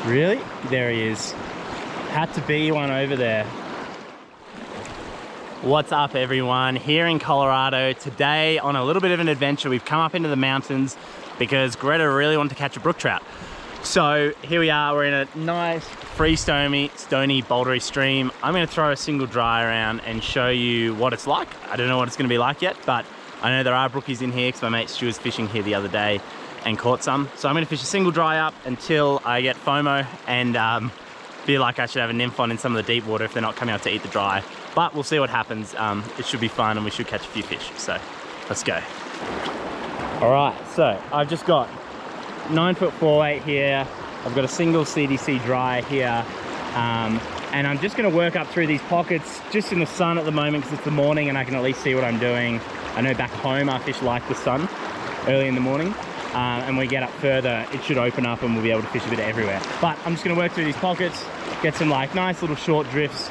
Really? There he is. Had to be one over there. What's up everyone? Here in Colorado today on a little bit of an adventure. We've come up into the mountains because Greta really wanted to catch a brook trout. So here we are, we're in a nice free stony bouldery stream. I'm going to throw a single dry around and show you what it's like. I don't know what it's going to be like yet, but I know there are brookies in here because my mate Stu was fishing here the other day and caught some. So I'm going to fish a single dry up until I get FOMO and feel like I should have a nymph on in some of the deep water if they're not coming out to eat the dry. But we'll see what happens. It should be fun and we should catch a few fish. So let's go. All right, so I've just got 9-foot 4-weight here. I've got a single CDC dry here. And I'm just gonna work up through these pockets just in the sun at the moment because it's the morning and I can at least see what I'm doing. I know back home our fish like the sun early in the morning. And we get up further, it should open up and we'll be able to fish a bit everywhere. But I'm just gonna work through these pockets, get some like nice little short drifts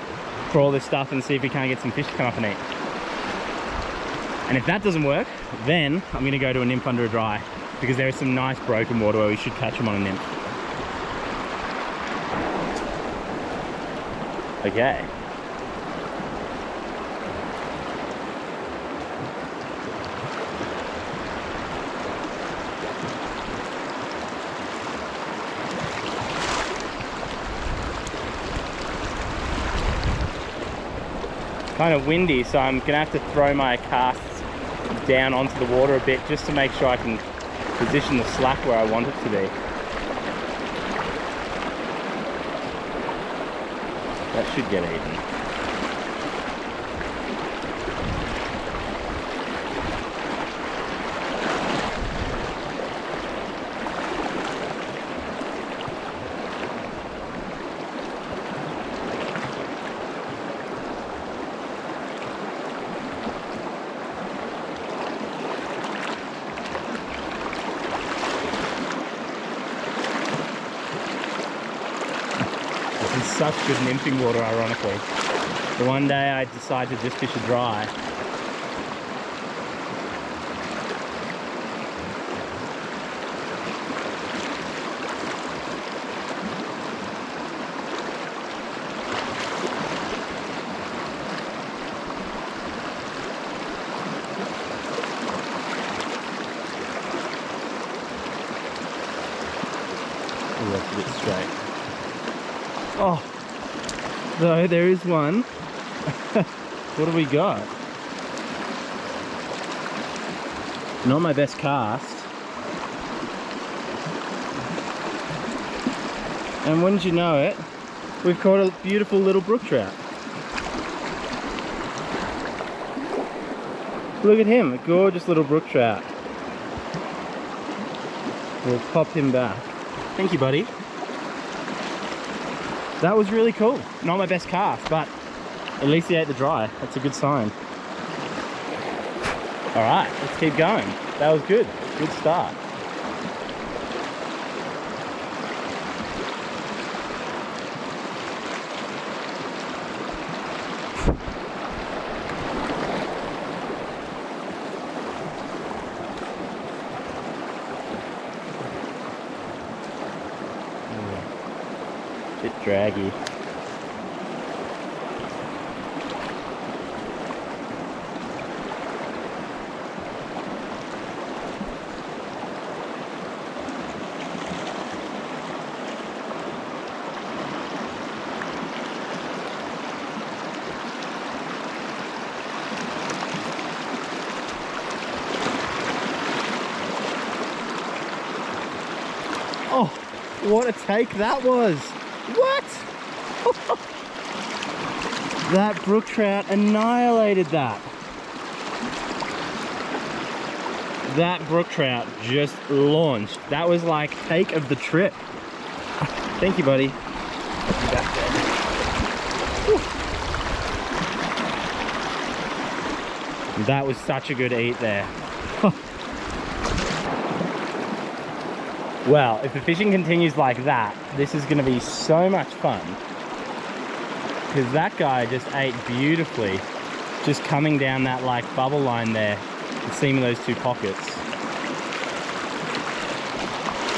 for all this stuff and see if we can't get some fish to come up and eat. And if that doesn't work, then I'm gonna go to a nymph under a dry because there is some nice broken water where we should catch them on a nymph. Okay. Kind of windy, so I'm gonna have to throw my casts down onto the water a bit just to make sure I can position the slack where I want it to be. That should get eaten. Such good nymphing water, ironically. The one day I decided to just fish a dry. Ooh, that's a bit straight. Oh, so there is one. What have we got? Not my best cast. And wouldn't you know it, we've caught a beautiful little brook trout. Look at him, a gorgeous little brook trout. We'll pop him back. Thank you, buddy. That was really cool. Not my best cast, but at least he ate the dry. That's a good sign. All right, let's keep going. That was good. Good start. Bit draggy. Oh, what a take that was! What? That brook trout annihilated that. That brook trout just launched. That was like take of the trip. Thank you, buddy. Back there. That was such a good eat there. Well, if the fishing continues like that, this is going to be so much fun. Because that guy just ate beautifully. Just coming down that like bubble line there. The seam of those two pockets.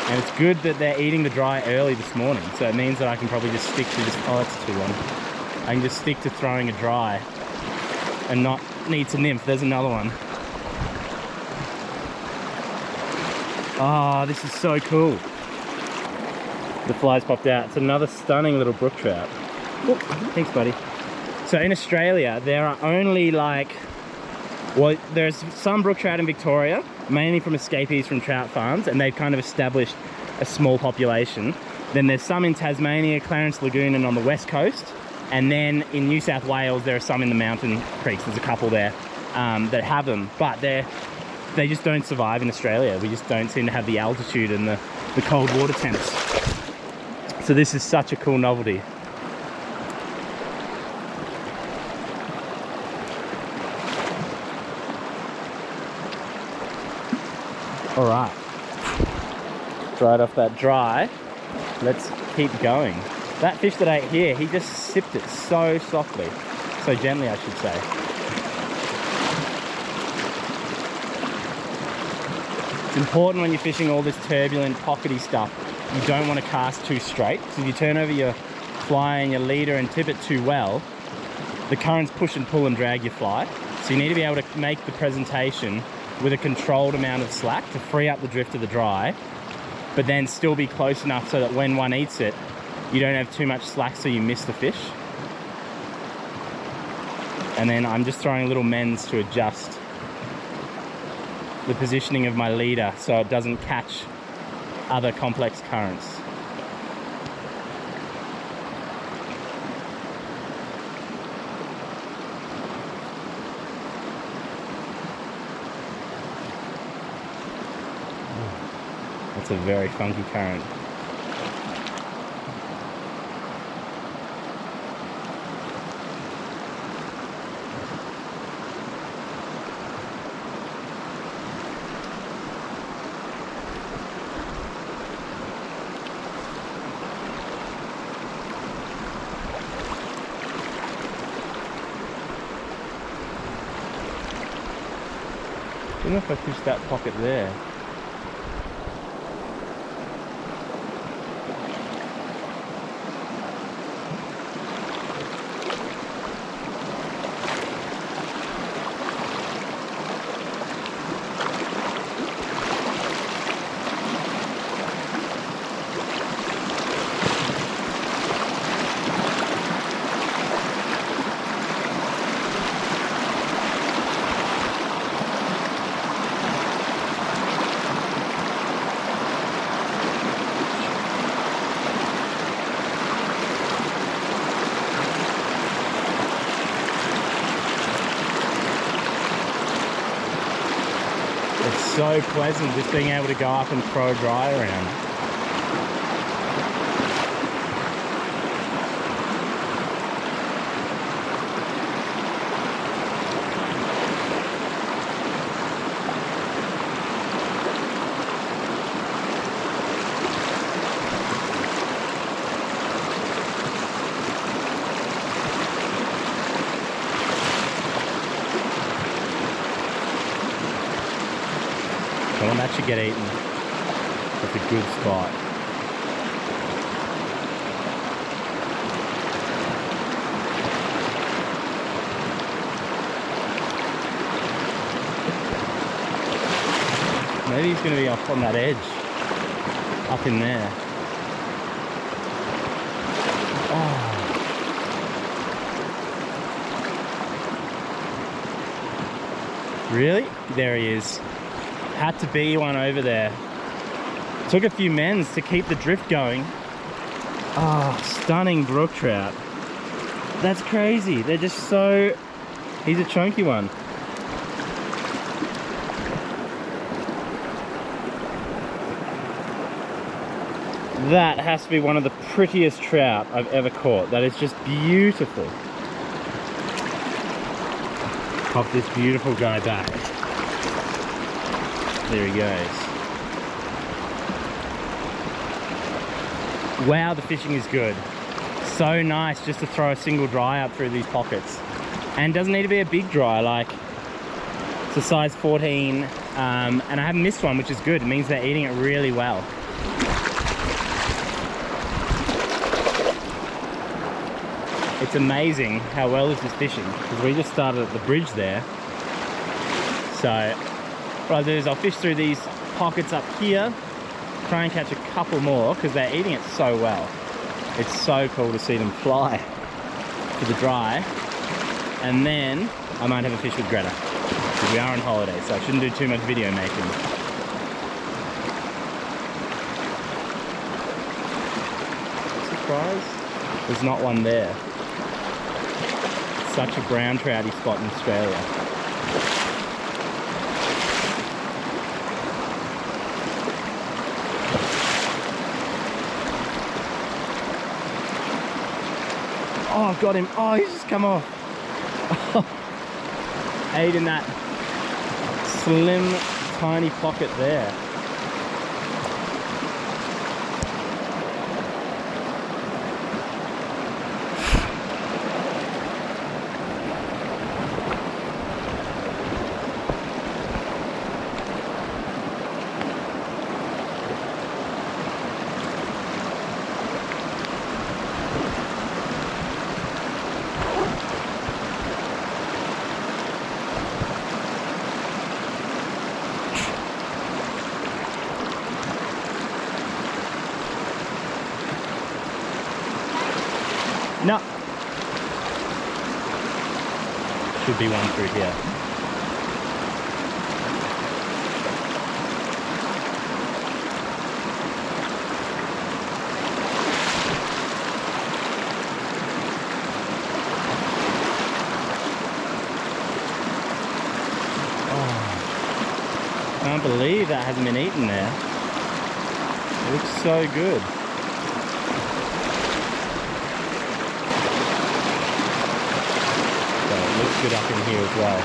And it's good that they're eating the dry early this morning, so it means that I can probably just stick to this. Oh, that's too long. I can just stick to throwing a dry and not need to nymph. There's another one. Oh, this is so cool. The flies popped out. It's another stunning little brook trout. Oop, thanks, buddy. So in Australia, there are only like, well, there's some brook trout in Victoria, mainly from escapees from trout farms, and they've kind of established a small population. Then there's some in Tasmania, Clarence Lagoon, and on the west coast. And then in New South Wales, there are some in the mountain creeks. There's a couple there that have them, but they just don't survive in Australia. We just don't seem to have the altitude and the cold water temps. So this is such a cool novelty. All right, dried off that dry. Let's keep going. That fish that I ate here, he just sipped it so softly, so gently, I should say. It's important when you're fishing all this turbulent, pockety stuff, you don't want to cast too straight. So if you turn over your fly and your leader and tip it too well, the currents push and pull and drag your fly. So you need to be able to make the presentation with a controlled amount of slack to free up the drift of the dry, but then still be close enough so that when one eats it, you don't have too much slack so you miss the fish. And then I'm just throwing little mends to adjust the positioning of my leader so it doesn't catch other complex currents. That's a very funky current. I don't know if I fished that pocket there. So pleasant just being able to go up and throw a dry around. Well, that should get eaten. That's a good spot. Maybe he's going to be up on that edge, up in there. Oh. Really? There he is. Had to be one over there. Took a few mends to keep the drift going. Oh, stunning brook trout. That's crazy. They're just so... He's a chunky one. That has to be one of the prettiest trout I've ever caught. That is just beautiful. Pop this beautiful guy back. There he goes. Wow, the fishing is good. So nice just to throw a single dry up through these pockets. And doesn't need to be a big dry, like it's a size 14. And I haven't missed one, which is good. It means they're eating it really well. It's amazing how well this is fishing, because we just started at the bridge there. So what I'll do is I'll fish through these pockets up here, try and catch a couple more, because they're eating it so well. It's so cool to see them fly to the dry. And then I might have a fish with Greta, because we are on holiday, so I shouldn't do too much video making. Surprise, there's not one there. It's such a brown trouty spot in Australia. Oh, I've got him. Oh, he's just come off. Ate in that slim, tiny pocket there. No. Should be one through here. Oh, I can't believe that hasn't been eaten there. It looks so good. Looks good up in here as well.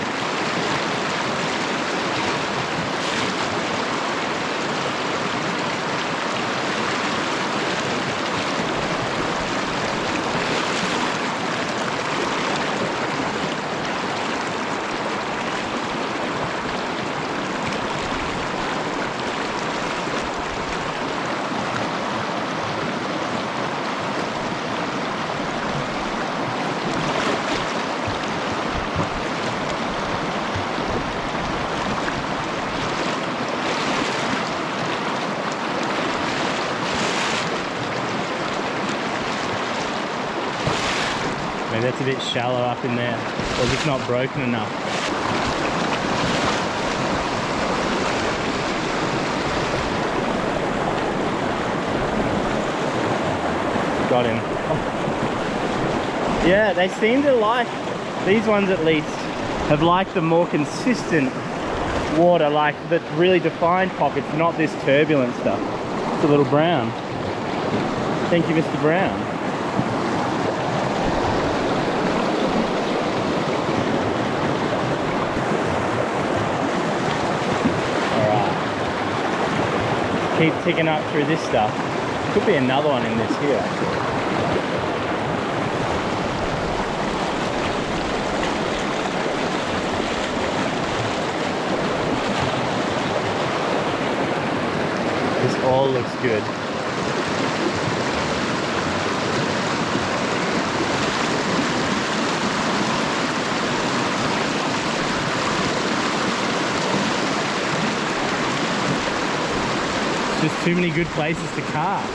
Maybe that's a bit shallow up in there, or just not broken enough. Got him. Oh. Yeah, they seem to like, these ones at least, have liked the more consistent water, like the really defined pockets, not this turbulent stuff. It's a little brown. Thank you, Mr. Brown. Keep ticking up through this stuff. Could be another one in this here actually. This all looks good. Just too many good places to cast.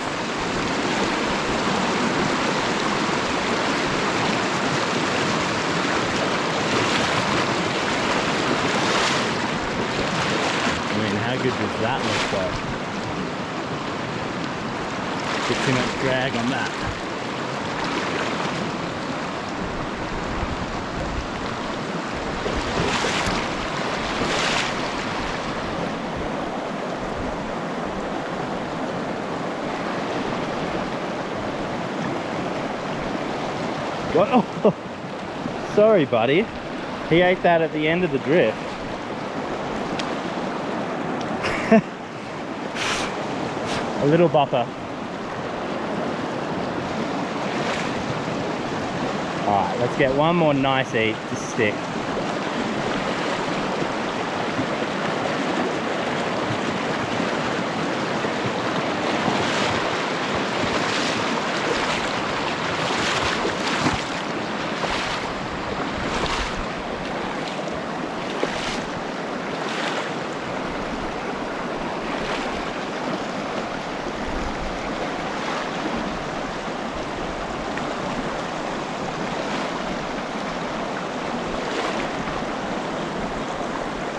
I mean, how good does that look like? Get too much drag on that. What? Oh, sorry, buddy. He ate that at the end of the drift. A little bopper. Alright, let's get one more nice eat to stick.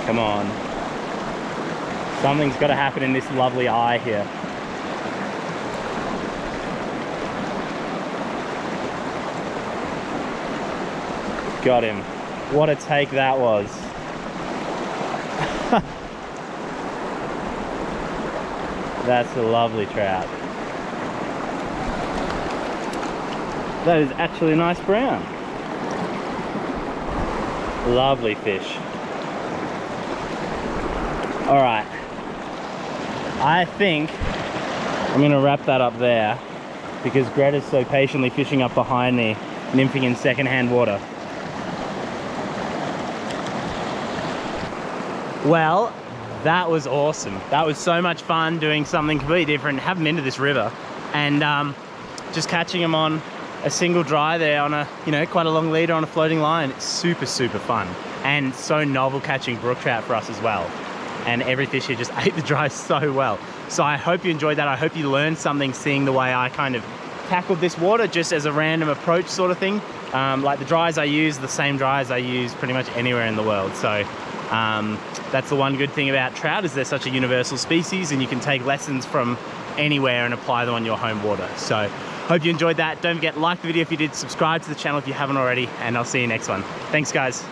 Come on. Something's got to happen in this lovely eye here. Got him. What a take that was. That's a lovely trout. That is actually a nice brown. Lovely fish. All right. I think I'm gonna wrap that up there because Greta's so patiently fishing up behind me, nymphing in secondhand water. Well, that was awesome. That was so much fun doing something completely different. Haven't been to this river, and just catching them on a single dry there on a, you know, quite a long leader on a floating line. It's super, super fun and so novel catching brook trout for us as well. And every fish here just ate the dry so well. So I hope you enjoyed that. I hope you learned something seeing the way I kind of tackled this water just as a random approach sort of thing. Like the dries I use, the same dries I use pretty much anywhere in the world. So that's the one good thing about trout, is they're such a universal species and you can take lessons from anywhere and apply them on your home water. So hope you enjoyed that. Don't forget, like the video if you did, subscribe to the channel if you haven't already, and I'll see you next one. Thanks guys.